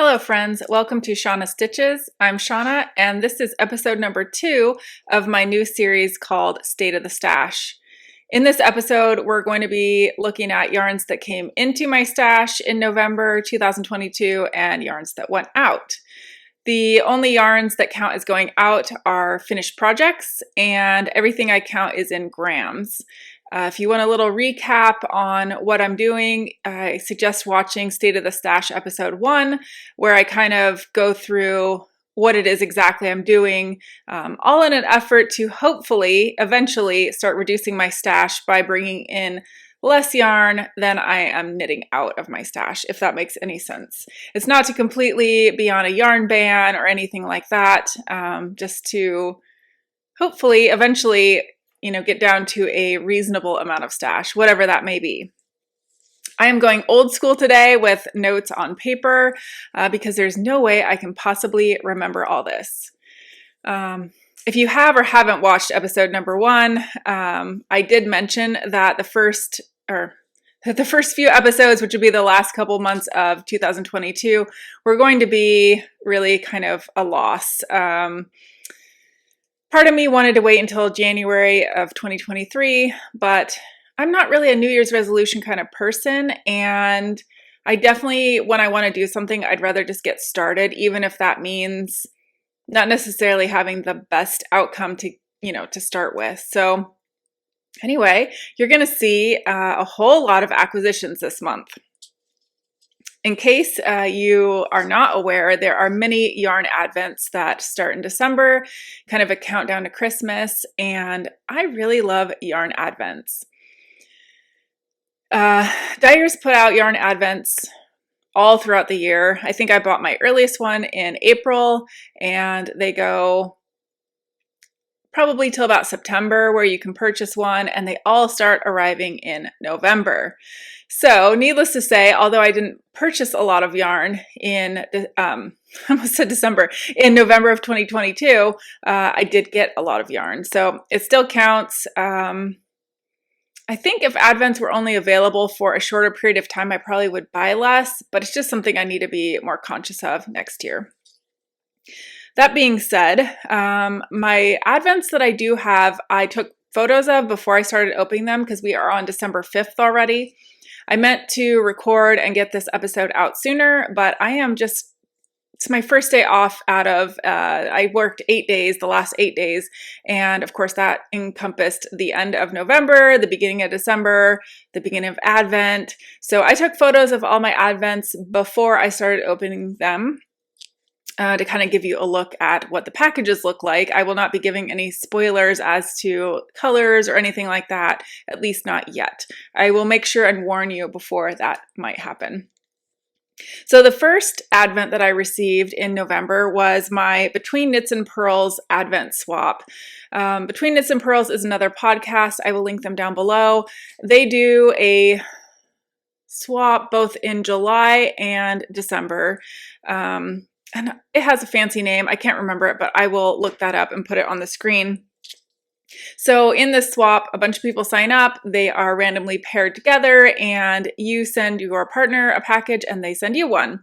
Hello friends, welcome to Shauna Stitches. I'm Shauna and this is episode number 2 of my new series called State of the Stash. In this episode, we're going to be looking at yarns that came into my stash in November 2022 and yarns that went out. The only yarns that count as going out are finished projects, and everything I count is in grams. If you want a little recap on what I'm doing, I suggest watching State of the Stash episode 1, where I kind of go through what it is exactly I'm doing, all in an effort to hopefully eventually start reducing my stash by bringing in less yarn than I am knitting out of my stash, if that makes any sense. It's not to completely be on a yarn ban or anything like that, just to hopefully eventually get down to a reasonable amount of stash, whatever that may be. I am going old school today with notes on paper because there's no way I can possibly remember all this. If you have or haven't watched episode number 1, I did mention that the first few episodes, which would be the last couple months of 2022, were going to be really kind of a loss. Part of me wanted to wait until January of 2023, but I'm not really a New Year's resolution kind of person, and I definitely, when I want to do something, I'd rather just get started, even if that means not necessarily having the best outcome to start with. So anyway, you're going to see a whole lot of acquisitions this month. In case you are not aware, there are many yarn advents that start in December, kind of a countdown to Christmas, and I really love yarn advents. Dyers put out yarn advents all throughout the year. I think I bought my earliest one in April, and they go probably till about September where you can purchase one, and they all start arriving in November. So needless to say, although I didn't purchase a lot of yarn in, I almost said December, in November of 2022, I did get a lot of yarn. So it still counts. I think if advents were only available for a shorter period of time, I probably would buy less, but it's just something I need to be more conscious of next year. That being said, my advents that I do have, I took photos of before I started opening them because we are on December 5th already. I meant to record and get this episode out sooner, but it's my first day off I worked 8 days, the last 8 days. And of course that encompassed the end of November, the beginning of December, the beginning of Advent. So I took photos of all my advents before I started opening them. To kind of give you a look at what the packages look like. I will not be giving any spoilers as to colors or anything like that, at least not yet. I will make sure and warn you before that might happen. So the first advent that I received in November was my Between Knits and Purls advent swap. Between Knits and Purls is another podcast. I will link them down below. They do a swap both in July and December. And it has a fancy name. I can't remember it, but I will look that up and put it on the screen. So in this swap, a bunch of people sign up. They are randomly paired together, and you send your partner a package and they send you one.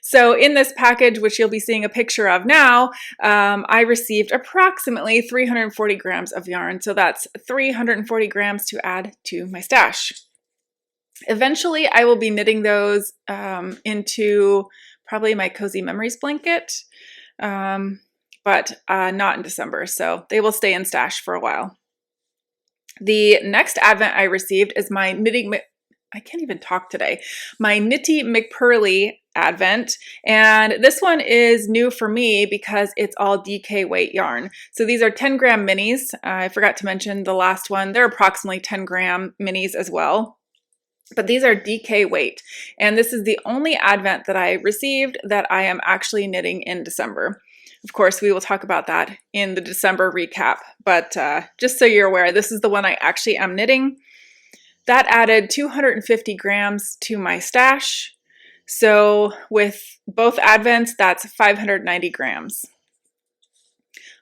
So in this package, which you'll be seeing a picture of now, I received approximately 340 grams of yarn. So that's 340 grams to add to my stash. Eventually, I will be knitting those into probably my Cozy Memories blanket, but not in December, so they will stay in stash for a while. The next advent I received is my I can't even talk today, my Knitty McPurly advent, and this one is new for me because it's all DK weight yarn. So these are 10 gram minis. I forgot to mention the last one. They're approximately 10 gram minis as well. But these are DK weight, and this is the only advent that I received that I am actually knitting in December. Of course, we will talk about that in the December recap, but just so you're aware, this is the one I actually am knitting. That added 250 grams to my stash. So with both advents, that's 590 grams.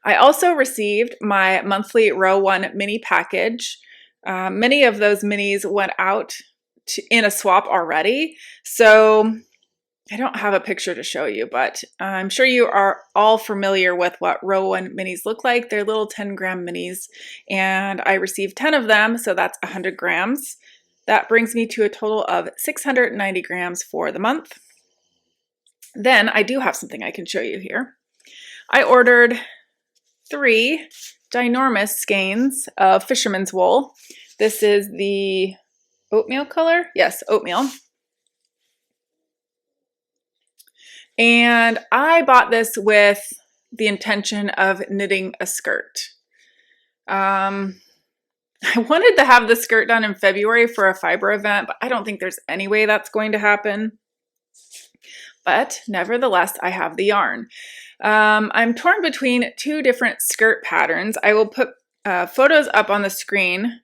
I also received my monthly row 1 mini package. Many of those minis went out in a swap already. So I don't have a picture to show you, but I'm sure you are all familiar with what row 1 minis look like. They're little 10-gram minis, and I received 10 of them, so that's 100 grams. That brings me to a total of 690 grams for the month. Then I do have something I can show you here. I ordered 3 ginormous skeins of fisherman's wool. This is the oatmeal color. Yes, oatmeal. And I bought this with the intention of knitting a skirt. I wanted to have the skirt done in February for a fiber event, but I don't think there's any way that's going to happen. But nevertheless, I have the yarn. I'm torn between 2 different skirt patterns. I will put photos up on the screen.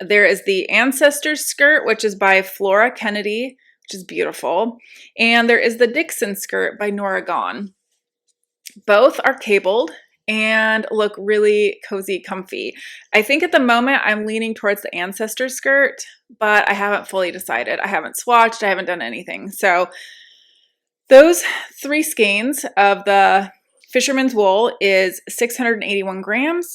There is the Ancestors skirt, which is by Flora Kennedy, which is beautiful. And there is the Dixon skirt by Nora Gone. Both are cabled and look really cozy, comfy. I think at the moment I'm leaning towards the Ancestor skirt, but I haven't fully decided. I haven't swatched, I haven't done anything. So those 3 skeins of the fisherman's wool is 681 grams,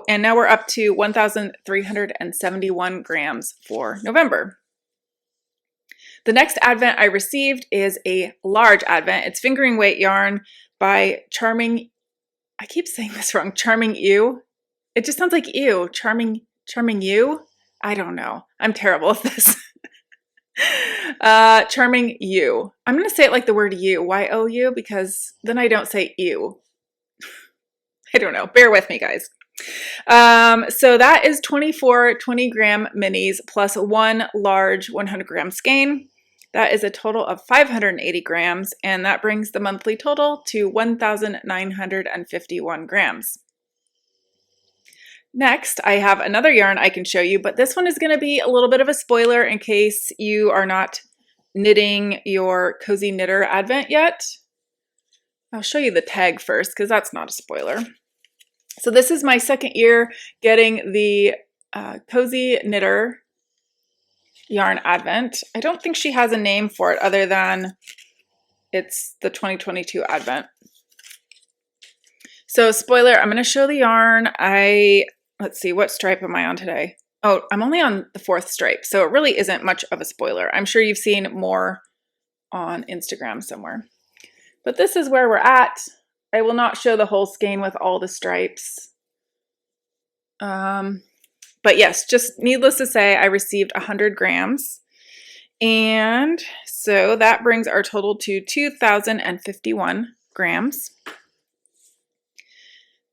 and now we're up to 1,371 grams for November. The next advent I received is a large advent. It's fingering weight yarn by Charming, I keep saying this wrong, Charming You. It just sounds like ew, Charming You? I don't know. I'm terrible at this. Charming You. I'm going to say it like the word you, Y-O-U, because then I don't say ew. I don't know. Bear with me, guys. So that is 24 20-gram minis plus 1 large 100-gram skein. That is a total of 580 grams, and that brings the monthly total to 1,951 grams. Next, I have another yarn I can show you, but this one is going to be a little bit of a spoiler in case you are not knitting your Cozy Knitter Advent yet. I'll show you the tag first because that's not a spoiler. So this is my second year getting the Cozy Knitter Yarn Advent. I don't think she has a name for it other than it's the 2022 Advent. So spoiler, I'm going to show the yarn. Let's see, what stripe am I on today? Oh, I'm only on the 4th stripe, so it really isn't much of a spoiler. I'm sure you've seen more on Instagram somewhere. But this is where we're at. I will not show the whole skein with all the stripes. But yes, just needless to say, I received 100 grams. And so that brings our total to 2,051 grams.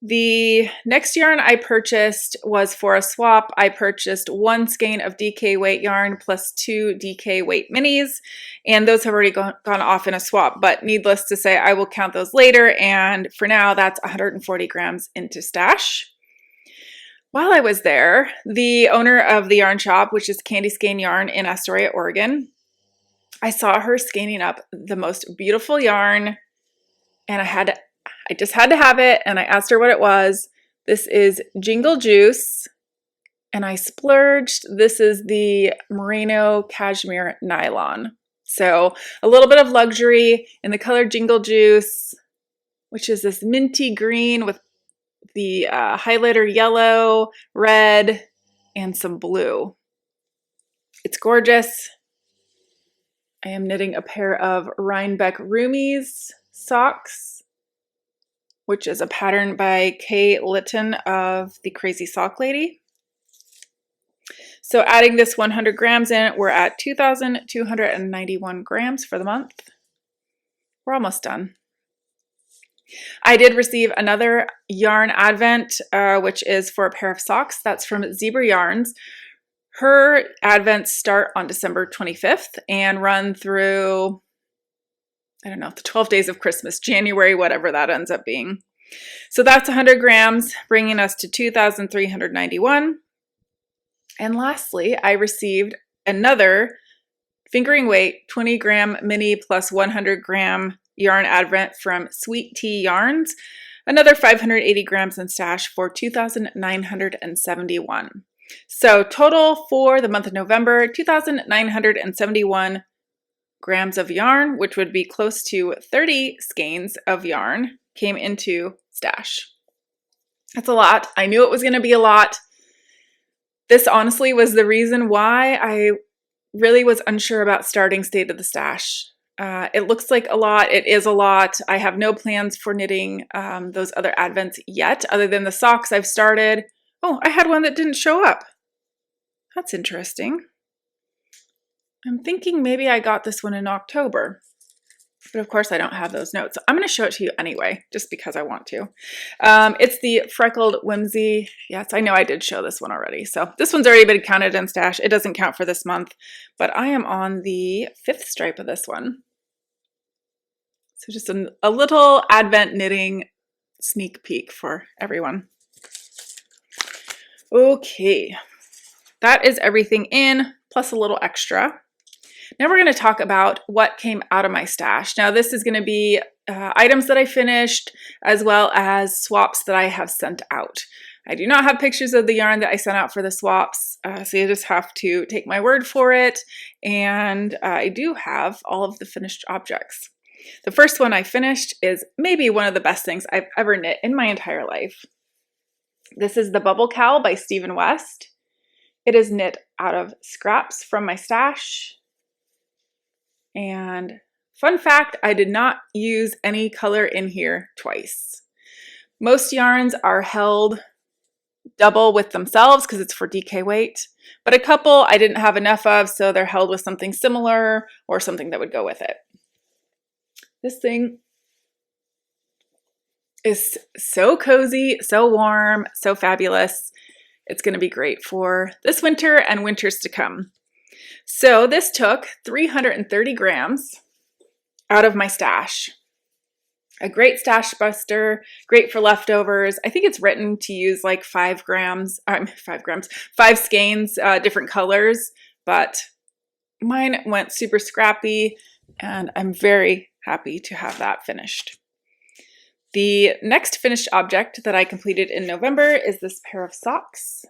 The next yarn I purchased was for a swap. I purchased 1 skein of DK weight yarn plus 2 DK weight minis, and those have already gone off in a swap, but needless to say, I will count those later, and for now, that's 140 grams into stash. While I was there, the owner of the yarn shop, which is Candy Skein Yarn in Astoria, Oregon, I saw her skeining up the most beautiful yarn, and I just had to have it, and I asked her what it was. This is Jingle Juice, and I splurged. This is the Merino Cashmere Nylon. So a little bit of luxury in the color Jingle Juice, which is this minty green with the highlighter yellow, red, and some blue. It's gorgeous. I am knitting a pair of Rhinebeck Roomies socks, which is a pattern by Kay Litton of the Crazy Sock Lady. So adding this 100 grams in, we're at 2,291 grams for the month. We're almost done. I did receive another yarn advent, which is for a pair of socks. That's from Zebra Yarns. Her advents start on December 25th and run through, I don't know, the 12 days of Christmas, January, whatever that ends up being. So that's 100 grams, bringing us to 2,391. And lastly, I received another fingering weight 20-gram mini plus 100-gram yarn advent from Sweet Tea Yarns, another 580 grams in stash for 2,971. So total for the month of November, 2,971 grams of yarn, which would be close to 30 skeins of yarn, came into stash. That's a lot. I knew it was going to be a lot. This honestly was the reason why I really was unsure about starting State of the Stash. It looks like a lot. It is a lot. I have no plans for knitting those other advents yet, other than the socks I've started. Oh, I had one that didn't show up. That's interesting. I'm thinking maybe I got this one in October, but of course I don't have those notes. So I'm going to show it to you anyway, just because I want to. It's the Freckled Whimsy. Yes, I know I did show this one already. So this one's already been counted in stash. It doesn't count for this month, but I am on the 5th stripe of this one. So just a little Advent knitting sneak peek for everyone. Okay, that is everything in, plus a little extra. Now we're going to talk about what came out of my stash. Now this is going to be items that I finished, as well as swaps that I have sent out. I do not have pictures of the yarn that I sent out for the swaps, so you just have to take my word for it. And I do have all of the finished objects. The first one I finished is maybe one of the best things I've ever knit in my entire life. This is the Bubble Cowl by Stephen West. It is knit out of scraps from my stash. And fun fact, I did not use any color in here twice. Most yarns are held double with themselves because it's for DK weight, but a couple I didn't have enough of, so they're held with something similar or something that would go with it. This thing is so cozy, so warm, so fabulous. It's going to be great for this winter and winters to come. So this took 330 grams out of my stash. A great stash buster, great for leftovers. I think it's written to use like 5 skeins, different colors, but mine went super scrappy and I'm very happy to have that finished. The next finished object that I completed in November is this pair of socks.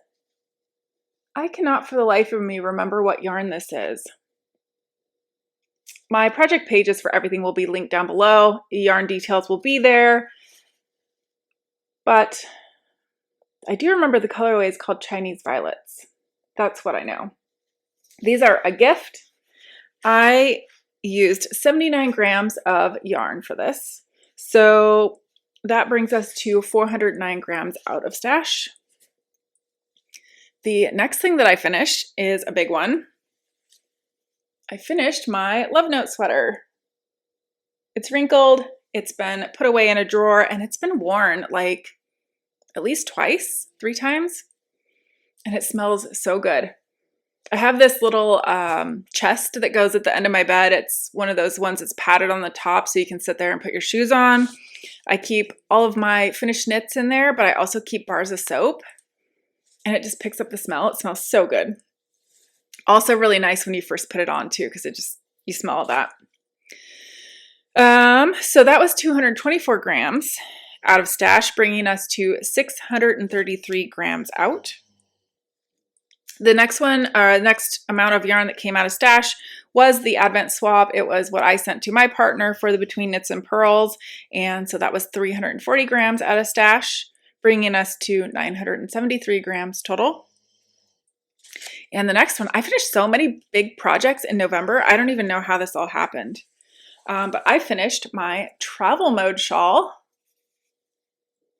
I cannot for the life of me remember what yarn this is. My project pages for everything will be linked down below. The yarn details will be there. But I do remember the colorway is called Chinese Violets. That's what I know. These are a gift. I used 79 grams of yarn for this. So that brings us to 409 grams out of stash. The next thing that I finished is a big one. I finished my Love Note sweater. It's wrinkled, it's been put away in a drawer, and it's been worn like at least twice, 3 times, and it smells so good. I have this little chest that goes at the end of my bed. It's one of those ones that's padded on the top so you can sit there and put your shoes on. I keep all of my finished knits in there, but I also keep bars of soap. And it just picks up the smell. It smells so good. Also really nice when you first put it on too, because you smell that. So that was 224 grams out of stash, bringing us to 633 grams out. The next amount of yarn that came out of stash was the Advent swap. It was what I sent to my partner for the Between Knits and Purls. And so that was 340 grams out of stash, bringing us to 973 grams total. And the next one, I finished so many big projects in November. I don't even know how this all happened. But I finished my travel mode shawl.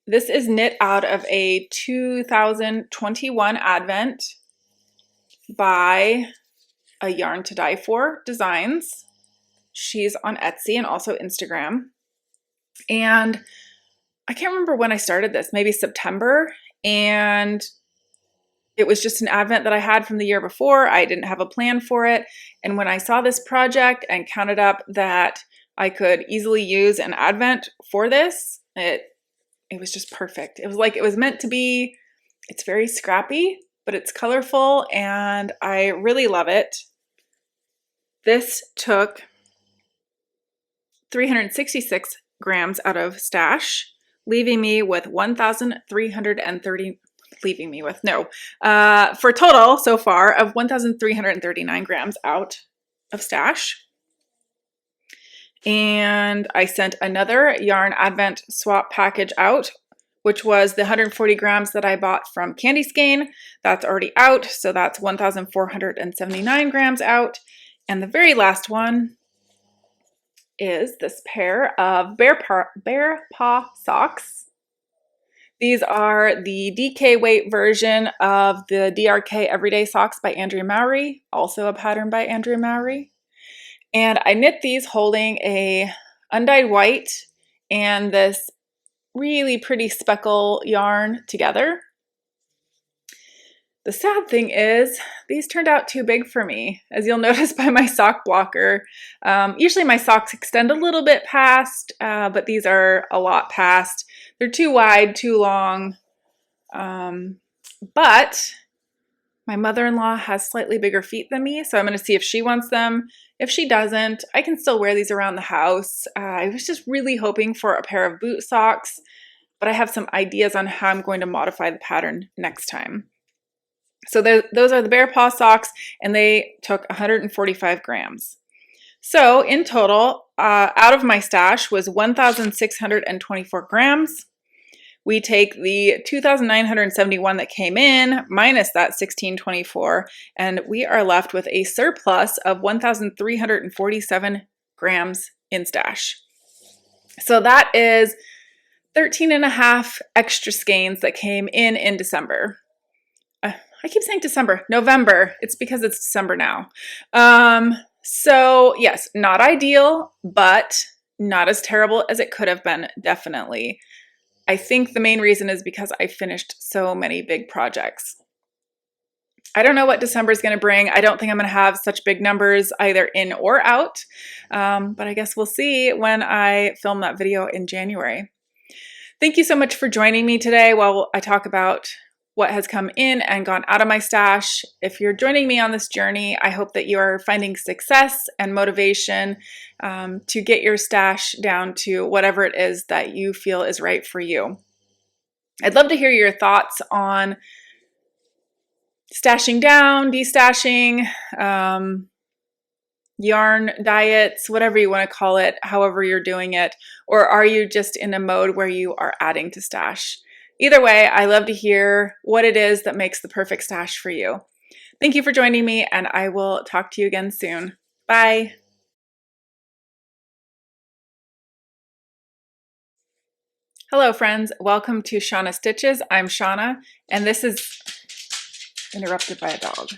This is knit out of a 2021 Advent by a Yarn to Die For Designs. She's on Etsy and also Instagram. And I can't remember when I started this, maybe September. And it was just an Advent that I had from the year before. I didn't have a plan for it. And when I saw this project and counted up that I could easily use an Advent for this, it was just perfect. It was like it was meant to be. It's very scrappy, but it's colorful and I really love it. This took 366 grams out of stash, leaving me with 1,330, for a total so far of 1,339 grams out of stash. And I sent another yarn advent swap package out, which was the 140 grams that I bought from Candy Skein. That's already out, so that's 1,479 grams out. And the very last one is this pair of bear paw socks. These are the DK weight version of the DRK Everyday Socks by Andrea Mowry, also a pattern by Andrea Mowry. And I knit these holding a undyed white and this really pretty speckle yarn together. The sad thing is these turned out too big for me, as you'll notice by my sock blocker. Usually my socks extend a little bit past, but these are a lot past. They're too wide, too long. But my mother-in-law has slightly bigger feet than me, so I'm going to see if she wants them. If she doesn't, I can still wear these around the house. I was just really hoping for a pair of boot socks, but I have some ideas on how I'm going to modify the pattern next time. So those are the bear paw socks, and they took 145 grams. So in total, out of my stash was 1,624 grams. We take the 2,971 that came in minus that 1,624, and we are left with a surplus of 1,347 grams in stash. So that is 13 and a half extra skeins that came in December. I keep saying December, November. It's because it's December now. So yes, not ideal, but not as terrible as it could have been, definitely. I think the main reason is because I finished so many big projects. I don't know what December is going to bring. I don't think I'm going to have such big numbers either in or out, but I guess we'll see when I film that video in January. Thank you so much for joining me today while I talk about what has come in and gone out of my stash. If you're joining me on this journey, I hope that you are finding success and motivation to get your stash down to whatever it is that you feel is right for you. I'd love to hear your thoughts on stashing down, destashing, yarn diets, whatever you want to call it, however you're doing it, or are you just in a mode where you are adding to stash? Either way, I love to hear what it is that makes the perfect stash for you. Thank you for joining me, and I will talk to you again soon. Bye. Hello, friends. Welcome to Shauna Stitches. I'm Shauna, and this is interrupted by a dog.